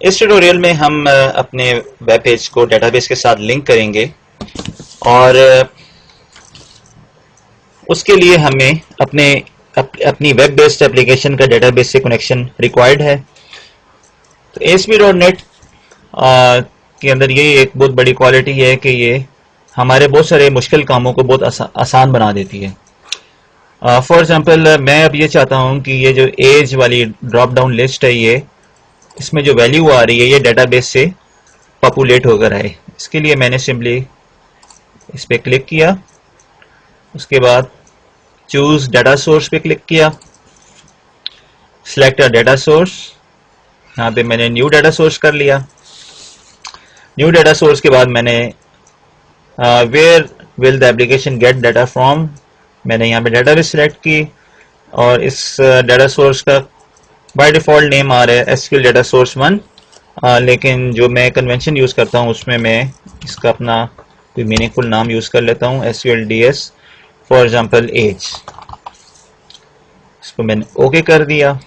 इस ट्यूटोरियल में हम अपने वेब पेज को डेटाबेस के साथ लिंक करेंगे और उसके लिए हमें अपनी वेब बेस्ड एप्लीकेशन का डेटाबेस से कनेक्शन रिक्वायर्ड है। तो ASP.NET के अंदर ये एक बहुत बड़ी क्वालिटी है कि ये हमारे बहुत सारे मुश्किल कामों को बहुत आसान बना देती है। फॉर एग्जांपल मैं अब ये चाहता हूँ कि ये जो एज वाली ड्रॉप डाउन लिस्ट है, ये इसमें जो वैल्यू आ रही है ये डेटाबेस से पॉपुलेट होकर आए। इसके लिए मैंने सिंपली इस पर क्लिक किया, उसके बाद चूज डाटा सोर्स पे क्लिक किया, सिलेक्ट अ डाटा सोर्स। यहाँ पे मैंने न्यू डाटा सोर्स कर लिया। न्यू डाटा सोर्स के बाद मैंने where will the application get data from, मैंने यहाँ पे डाटाबेस सिलेक्ट की और इस डाटा सोर्स का बाय डिफॉल्ट नेम आ रहा है SQL डाटा सोर्स 1, लेकिन जो मैं कन्वेंशन यूज़ करता हूँ उसमें मैं इसका अपना कोई मीनिंगफुल नाम यूज़ कर लेता हूँ, SQL DS for example as. इसको मैंने ओके कर दिया।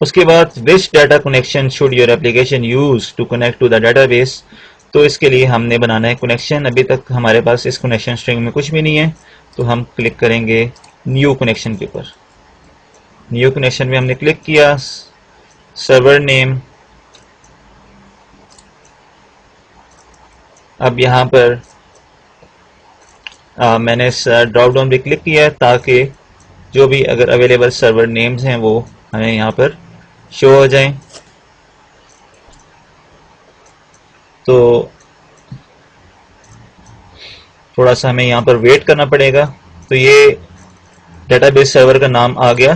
उसके बाद which data connection should your application use to connect to the database, तो इसके लिए हमने बनाना है कनेक्शन। अभी तक हमारे पास इस कनेक्शन स्ट्रिंग में कुछ भी नहीं है, तो हम क्लिक करेंगे न्यू कनेक्शन के ऊपर। न्यू कनेक्शन में हमने क्लिक किया, सर्वर नेम। अब यहाँ पर मैंने ड्रॉप डाउन पे क्लिक किया ताकि जो भी अगर अवेलेबल सर्वर नेम्स हैं वो हमें यहाँ पर शो हो जाएं। तो थोड़ा सा हमें यहाँ पर वेट करना पड़ेगा। तो ये डेटाबेस सर्वर का नाम आ गया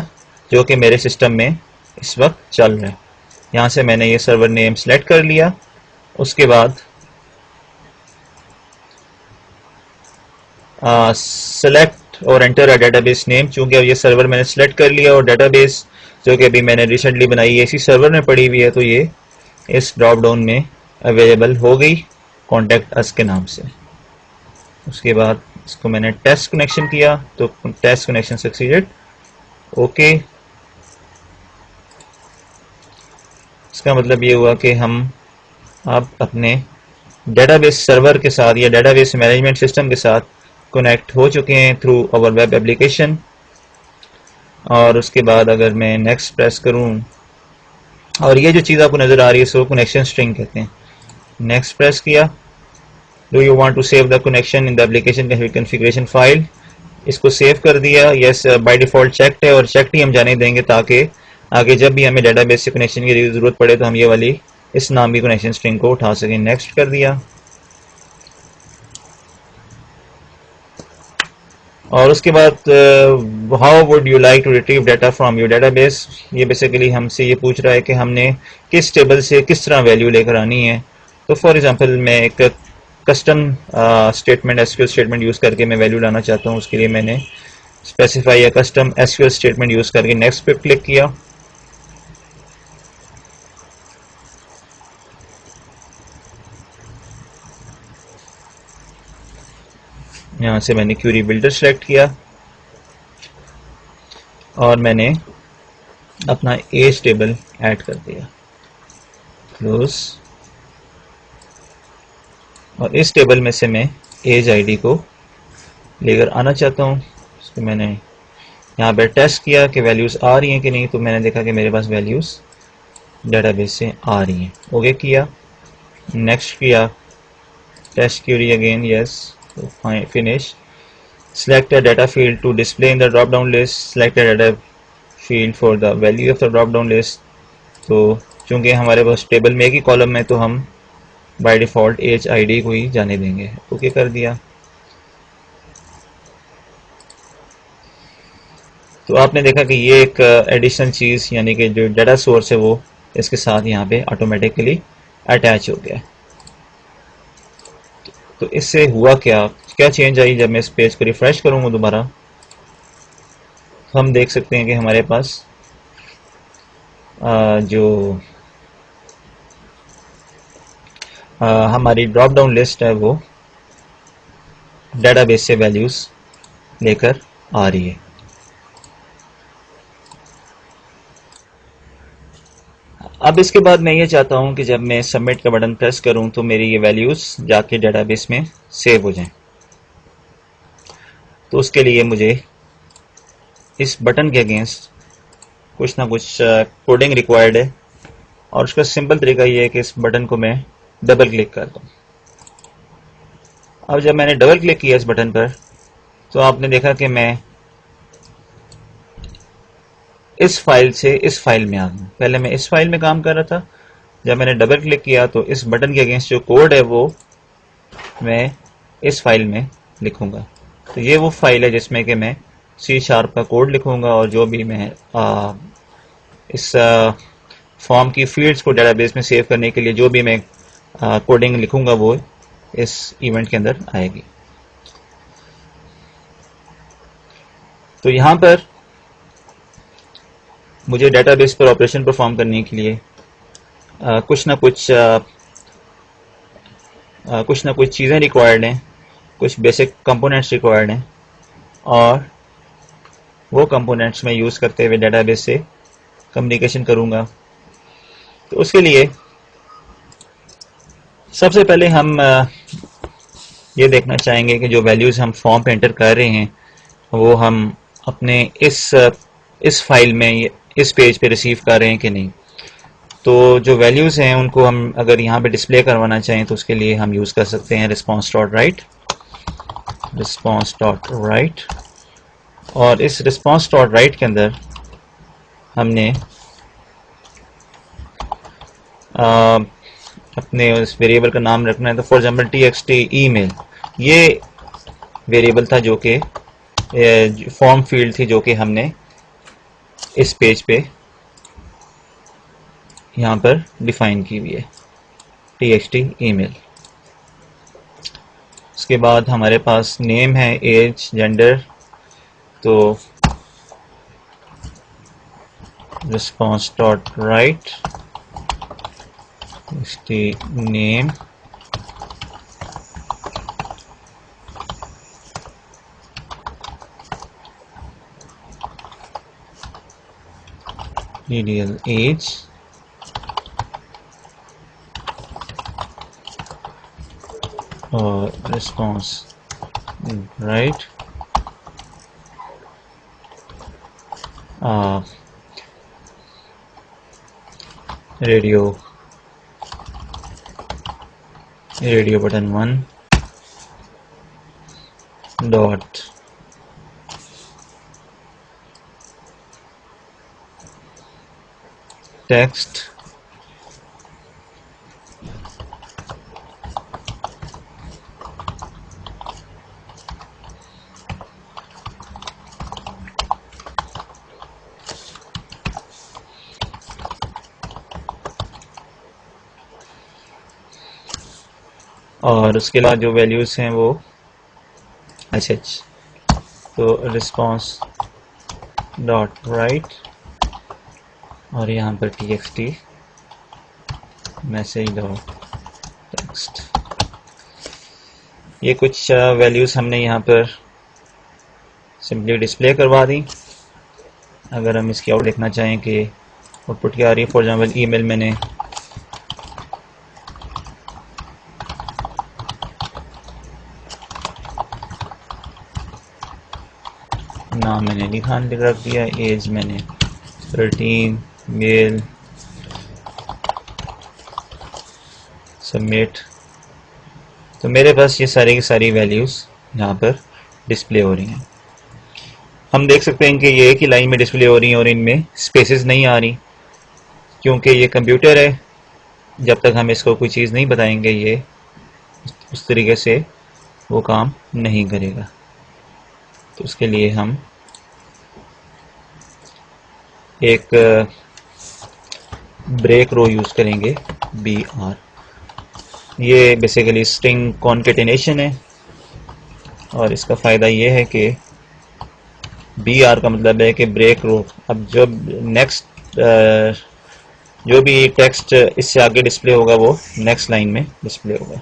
जो कि मेरे सिस्टम में इस वक्त चल रहा है। यहाँ से मैंने ये सर्वर नेम सेलेक्ट कर लिया। उसके बाद सेलेक्ट और एंटर अ डेटाबेस नेम, चूंकि अब ये सर्वर मैंने सेलेक्ट कर लिया और डेटाबेस जो कि अभी मैंने रिसेंटली बनाई है इसी सर्वर में पड़ी हुई है, तो ये इस ड्रॉप डाउन में अवेलेबल हो गई कॉन्टैक्ट अस के नाम से। उसके बाद इसको मैंने टेस्ट कनेक्शन किया तो टेस्ट कनेक्शन सक्सीडेड, ओके। इसका मतलब ये हुआ कि हम अब अपने डेटाबेस सर्वर के साथ या डेटाबेस मैनेजमेंट सिस्टम के साथ कनेक्ट हो चुके हैं थ्रू आवर वेब एप्लीकेशन। और उसके बाद अगर मैं नेक्स्ट प्रेस करूं, और ये जो चीज़ आपको नज़र आ रही है इसको कनेक्शन स्ट्रिंग कहते हैं। नेक्स्ट प्रेस किया। Do you want to save the connection in the application configuration file, इसको सेव कर दिया। यस, बाय डिफ़ॉल्ट चेक्ड है और चेक्ड ही हम जाने देंगे ताकि आगे जब भी हमें डेटाबेस से कनेक्शन की ज़रूरत पड़े तो हम ये वाली इस नाम की कनेक्शन स्ट्रिंग को उठा सकें। नेक्स्ट कर दिया। और उसके बाद how would you like to retrieve data from your database, ये बेसिकली हमसे ये पूछ रहा है कि हमने किस टेबल से किस तरह वैल्यू लेकर आनी है। तो फॉर एग्जांपल मैं एक custom statement SQL statement use करके मैं वैल्यू लाना चाहता हूँ। उसके लिए मैंने स्पेसिफाई या कस्टम SQL स्टेटमेंट यूज़ करके नेक्स्ट पे क्लिक किया। यहाँ से मैंने क्यूरी बिल्डर सेलेक्ट किया और मैंने अपना एज टेबल ऐड कर दिया, क्लोज। और इस टेबल में से मैं एज आईडी को लेकर आना चाहता हूँ। इसको मैंने यहाँ पर टेस्ट किया कि वैल्यूज़ आ रही हैं कि नहीं, तो मैंने देखा कि मेरे पास वैल्यूज़ डेटाबेस से आ रही हैं। ओके किया, नेक्स्ट किया, test query again, yes, finish. Select a data field to display in the drop down list, select a data field for the value of the drop down list। तो चूंकि हमारे पास table में एक ही column है तो हम by default as ID को ही जाने देंगे। ओके कर दिया। तो आपने देखा कि ये एक एडिशनल चीज़ यानी कि जो डाटा सोर्स है वो इसके साथ यहाँ पे ऑटोमेटिकली अटैच हो गया। तो इससे हुआ क्या क्या चेंज आई, जब मैं इस पेज को रिफ्रेश करूँगा दोबारा हम देख सकते हैं कि हमारे पास जो हमारी ड्रॉप डाउन लिस्ट है वो डेटाबेस से वैल्यूज़ लेकर आ रही है। अब इसके बाद मैं ये चाहता हूं कि जब मैं सबमिट का बटन प्रेस करूं तो मेरी ये वैल्यूज जाके डेटाबेस में सेव हो जाएं। तो उसके लिए मुझे इस बटन के अगेंस्ट कुछ ना कुछ कोडिंग रिक्वायर्ड है, और उसका सिंपल तरीका ये है कि इस बटन को मैं डबल क्लिक कर दूं। अब जब मैंने डबल क्लिक किया इस बटन पर तो आपने देखा कि मैं इस फाइल से इस फाइल में आ गया। पहले मैं इस फाइल में काम कर रहा था, जब मैंने डबल क्लिक किया तो इस बटन के अगेंस्ट जो कोड है वो मैं इस फाइल में लिखूंगा। तो ये वो फाइल है जिसमें कि मैं C# का कोड लिखूंगा, और जो भी मैं इस फॉर्म की फील्ड्स को डेटाबेस में सेव करने के लिए जो भी मैं कोडिंग लिखूंगा वो इस इवेंट के अंदर आएगी। तो यहां पर मुझे डेटाबेस पर ऑपरेशन परफॉर्म करने के लिए कुछ ना कुछ चीज़ें रिक्वायर्ड हैं, कुछ बेसिक कंपोनेंट्स रिक्वायर्ड हैं, और वो कंपोनेंट्स मैं यूज़ करते हुए डेटाबेस से कम्युनिकेशन करूँगा। तो उसके लिए सबसे पहले हम ये देखना चाहेंगे कि जो वैल्यूज़ हम फॉर्म पे एंटर कर रहे हैं वो हम अपने इस फाइल में, इस पेज पे रिसीव कर रहे हैं कि नहीं। तो जो वैल्यूज़ हैं उनको हम अगर यहाँ पे डिस्प्ले करवाना चाहें तो उसके लिए हम यूज़ कर सकते हैं response.write, और इस response.write के अंदर हमने अपने उस वेरिएबल का नाम रखना है। तो फॉर एग्जाम्पल txt ईमेल, ये वेरिएबल था जो कि फॉर्म फील्ड थी जो कि हमने इस पेज पे यहाँ पर डिफाइन की हुई है, txt ईमेल। उसके बाद हमारे पास नेम है, एज, जेंडर, तो response.write txt name, ddl age, और response right radio button 1 dot text और उसके बाद जो वैल्यूज हैं वो तो रिस्पॉन्स डॉट राइट, और यहाँ पर txt मैसेज डॉट टेक्स्ट। ये कुछ वैल्यूज हमने यहाँ पर सिंपली डिस्प्ले करवा दी। अगर हम इसकी आउट देखना चाहें कि आउटपुट क्या आ रही है, फॉर एग्जाम्पल ईमेल मैंने नाम मैंने निखान रख दिया, एज मैंने 13, मेल, सबमिट। तो मेरे पास ये सारी की सारी वैल्यूज़ यहाँ पर डिस्प्ले हो रही हैं। हम देख सकते हैं कि ये एक ही लाइन में डिस्प्ले हो रही हैं और इनमें स्पेसेस नहीं आ रही, क्योंकि ये कंप्यूटर है। जब तक हम इसको कोई चीज़ नहीं बताएंगे ये उस तरीके से वो काम नहीं करेगा। तो उसके लिए हम एक ब्रेक रो यूज़ करेंगे, BR। ये बेसिकली स्ट्रिंग कॉन्केटेनेशन है, और इसका फ़ायदा ये है कि BR का मतलब है कि ब्रेक रो। अब जब नेक्स्ट जो भी टेक्स्ट इससे आगे डिस्प्ले होगा वो नेक्स्ट लाइन में डिस्प्ले होगा।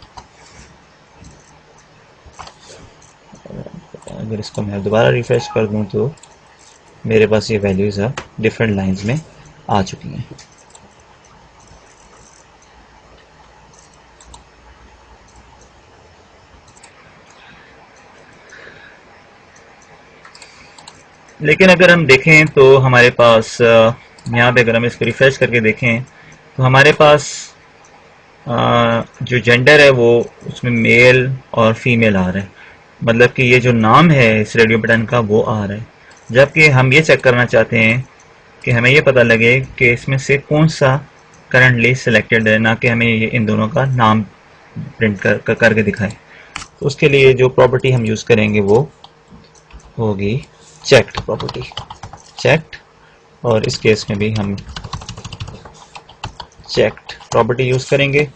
अगर इसको मैं दोबारा रिफ्रेश कर दूं तो मेरे पास ये वैल्यूज़ अब डिफरेंट लाइंस में आ चुकी हैं। लेकिन अगर हम देखें तो हमारे पास यहाँ पे अगर हम इसको रिफ्रेश करके देखें तो हमारे पास जो जेंडर है वो उसमें मेल और फीमेल आ रहा है, मतलब कि ये जो नाम है इस रेडियो बटन का वो आ रहा है। जबकि हम ये चेक करना चाहते हैं कि हमें ये पता लगे कि इसमें से कौन सा करंटली सिलेक्टेड है, ना कि हमें ये इन दोनों का नाम प्रिंट करके दिखाए। तो उसके लिए जो प्रॉपर्टी हम यूज़ करेंगे वो होगी चेक्ड प्रॉपर्टी, चेक्ड, और इस केस में भी हम चेक्ड प्रॉपर्टी यूज़ करेंगे।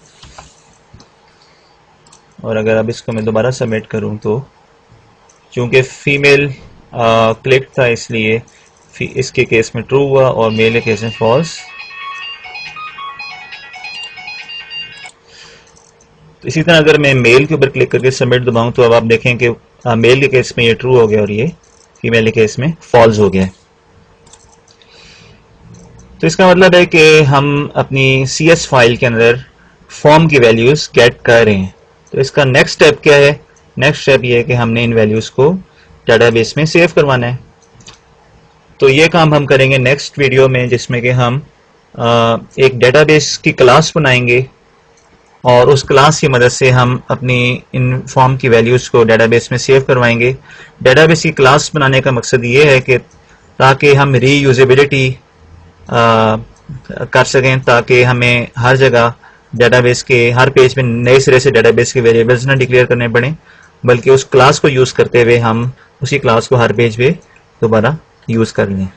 और अगर अब इसको मैं दोबारा सबमिट करूं तो चूंकि फीमेल क्लिक था इसलिए इसके केस में ट्रू हुआ और मेल के केस में फॉल्स। तो इसी तरह अगर मैं मेल के ऊपर क्लिक करके सबमिट दबाऊं तो अब आप देखें कि मेल के केस में ये ट्रू हो गया और ये फीमेल के केस में फॉल्स हो गया। तो इसका मतलब है कि हम अपनी CS फाइल के अंदर फॉर्म की वैल्यूज गेट कर रहे हैं। तो इसका नेक्स्ट स्टेप क्या है? नेक्स्ट स्टेप ये है कि हमने इन वैल्यूज को डेटाबेस में सेव करवाना है। तो ये काम हम करेंगे नेक्स्ट वीडियो में, जिसमें कि हम एक डेटाबेस की क्लास बनाएंगे और उस क्लास की मदद से हम अपनी इन फॉर्म की वैल्यूज को डेटाबेस में सेव करवाएंगे। डेटाबेस की क्लास बनाने का मकसद ये है कि ताकि हम रीयूजेबिलिटी कर सकें, ताकि हमें हर जगह डेटाबेस के हर पेज में नए सिरे से डेटाबेस के वेरिएबल्स ना डिक्लेयर करने पड़े, बल्कि उस क्लास को यूज़ करते हुए हम उसी क्लास को हर पेज पे दोबारा यूज़ कर लें।